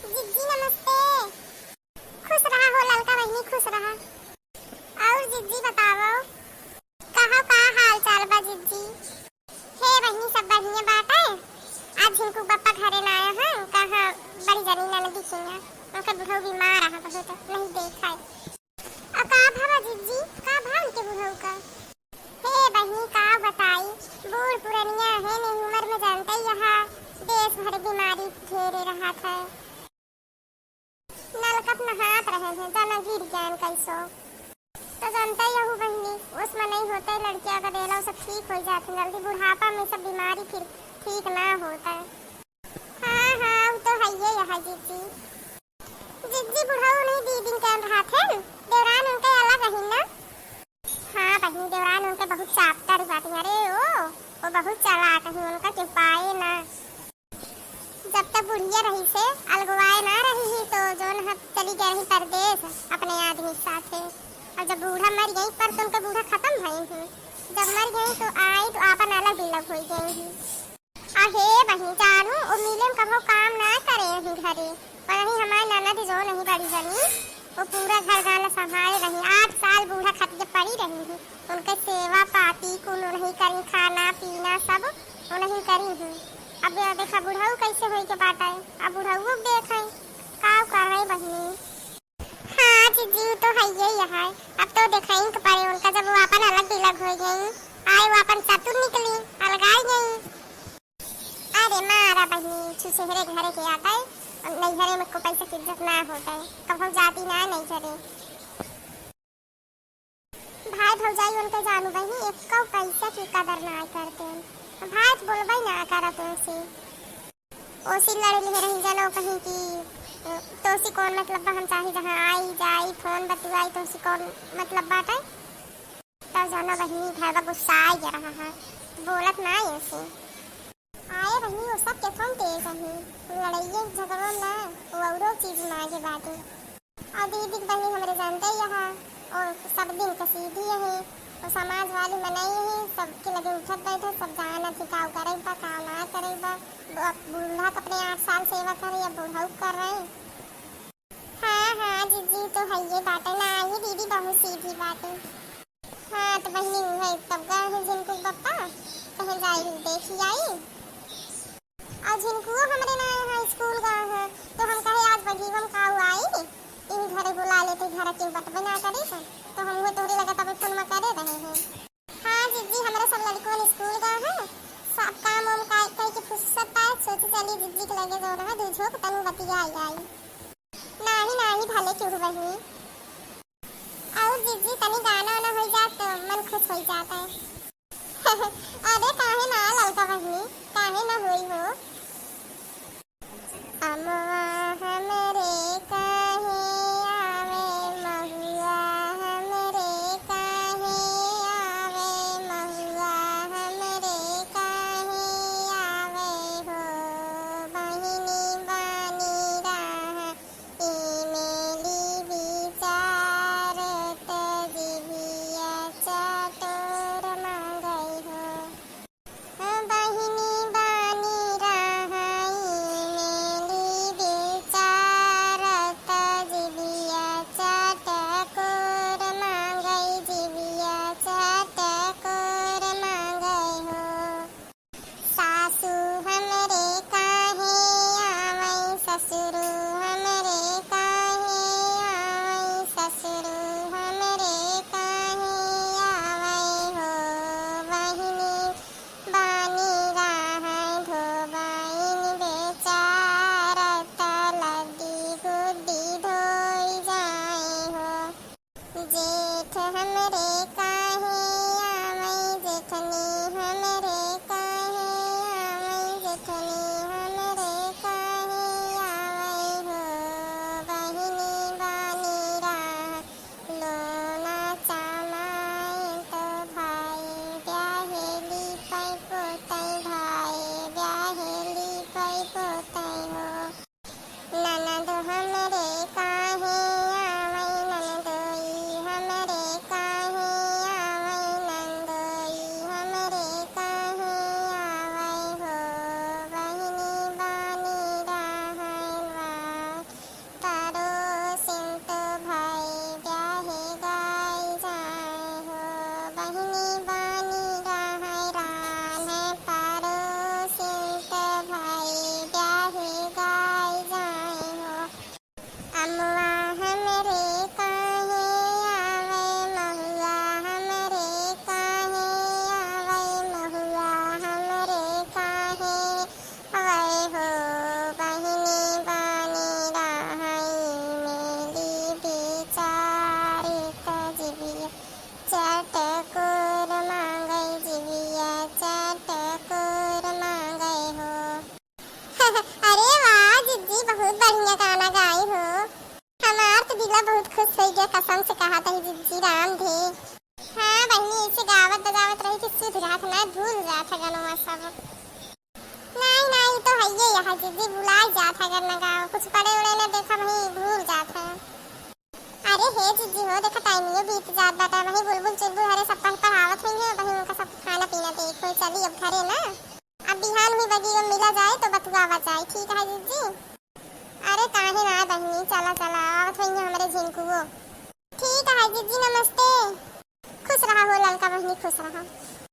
जिज्जी नमस्ते। खुश रहा हो ललका बहनी, खुश रहा। और जिज्जी बताओ कहो का हाल चाल बा जिज्जी? हे बहनी सब बढ़िया बात है। आज झिंकू बप्पा घरे ना आया है, कहा बड़ी जनी ना दिखेंगे, उनका बुढ़ऊ बीमार रहा बहुत नहीं देखा है। अब का भावा जिज्जी, का भाव के बुढ़ऊ का? हे बहनी का बताई, बूढ़ पुरनिया है ने उम्र में जानते ही यहाँ देश भर बीमारी घेरे रहा था। नलकप नहात रहे हैं, जना गिर जान कैसो तो जानते ही हूँ बहनी, उसमें नहीं होते लड़कियां का देला सब ठीक हो जाते, जल्दी बुढ़ापा में सब बीमारी फिर ठीक ना होता है। हाँ हाँ वो तो है ये यहाँ जिज्जी। जिज्जी बुढ़ाऊ नहीं दीदी कह रहा थे, देवरान उनके अलग रही ना। हाँ बहनी देवरान उनके बहुत चापतर बात, अरे वो बहुत चालाक है, उनका क्यों पाए ना। जब तक बुढ़िया रही से अलगवाए ना रही ही तो जोन हम चली गई परदेश अपने आदमी साथे, और जब बूढ़ा मर गई पर तो उनका बूढ़ा खत्म भई ही, जब मर गई तो आई तो आपन अलग बिलग हो गई ही। हे बहनी जानू वो मिले में कभो काम ना करे ही घरे, पर नहीं हमारी ननद जो नहीं बड़ी बनी वो पूरा घर गाना संभाले रही, 8 साल बूढ़ा खटिया पड़ी रही है, उनके सेवा पाती को नहीं करी, खाना पीना सब वो नहीं करी है। अब देखा बुढ़ऊ कैसे होई के बात है, अब बुढ़ऊ देखे का कर रही बहनी। हाँ जिज्जी तो है ये यहाँ, अब तो देखाई के पड़े उनका, जब वो अपन अलग बिलग हो गई आए वो अपन चतुर निकली अलगाई गई। अरे मारा बहनी छुछेरे घरे के आता है, नहीं घरे में को पैसा की इज्जत ना होता है, कभी जाती ना नहीं घरे। भाई भौजाई उनके जानू बहनी एक को पैसा की कदर ना करते हैं, भाई तो बोलबई ना करत ओसी ओसी लड़े ले रही जनो कहीं की तोसी कौन मतलब हम चाहे जहाँ आई जाई फोन बतुआई तोसी कौन मतलब बात है, तब जानो बहनी घर गुस्सा आ जा रहा है, बोलत ना ऐसे आए बहनी वो सब के कौन तेज है, लड़ाइए झगड़ों ना वो औरो चीज मांगे बातें। और दीदी बहनी हमारे जानते यहाँ और सब दिन का सीधी है, तो समाज वाली मनाई है सबके लगे उठत बैठे सब जाना थिकाऊ करे बा का ना करे बा, बूढ़ा अपने 8 साल सेवा करे या बुढ़ऊ कर रहे। हाँ हाँ जिज्जी तो है ये बात है ना, ये दीदी बहुत सीधी बात है। हाँ तो बहनी है तब गए हैं झिंकू बप्पा कहीं जाए देखी आई, और झिंकू हमारे ना यहाँ स्कूल गए हैं तो हम कहे आज बजीवम काऊ आई इन घरे बुला लेते, घर क्यों बटबे ना करे तो हम वो तोरे लगा तब फोन में करे रहे हैं। हाँ जिज्जी हमारे सब लड़कों स्कूल गए हैं, सब काम वाम कई के फुर्सत पाए, सोचे चली जिज्जी के लगे जो रहा दूझो को तनु बतिया आई नाही भले क्यों बहनी। और जिज्जी तनी गाना वाना हो जात तो मन खुश हो जाता है। अरे काहे ना ललका बहनी, काहे ना होई हो। अमवा हमरे काहे आवे महुआ, हमरे काहे आवे महुआ, हमरे काहे आवे हो, बहिनी बानी रहा इमेली विचारत जिभिया चटोर मांगई हो, बहिनी बानी रहा इमेली विचारत जिभिया चटकोर मांगई, जिभिया चटकोर मांगई हो। सासू हमरे काहे आवई ससुरु हमरे काहे आवई ससुरु हमरे काहे आवई हो, बहिनी बानी रहा धोबाइन बेचारत लड्डी गुड्डी धोई जाए हो, जेठ हमरे काहे आवई जेठनी हमरे काहे आवई जेठनी हमरे काहे आवई बढ़िया गाना गाई हो। हमार तो दिला बहुत खुश हो गया, कसम से कहा था जिज्जी राम थे। हाँ बहनी ऐसे गावत बजावत रही थी, सुध रहा था ना, भूल रहा था गाना सब। नहीं नहीं तो है ये यहाँ जिज्जी भुला जाता अगर न गाओ, कुछ पढ़े उड़े ने देखा वही भूल जाता। अरे हे जिज्जी हो देखा टाइम ये बीत जात बाटा, वही बुलबुल चुलबुल हरे सब पढ़ावत हुई है, वही उनका सब खाना पीना देखो। चली अब घरे ना, अब बिहान हुई बगी में मिला जाए तो बतुआवा जाए, ठीक है जिज्जी। अरे काहे ना बहनी, चला चला आवत हुई है हमारे झिनकू वो। ठीक है जिज्जी, नमस्ते। खुश रहा हो ललका बहनी, खुश रहा।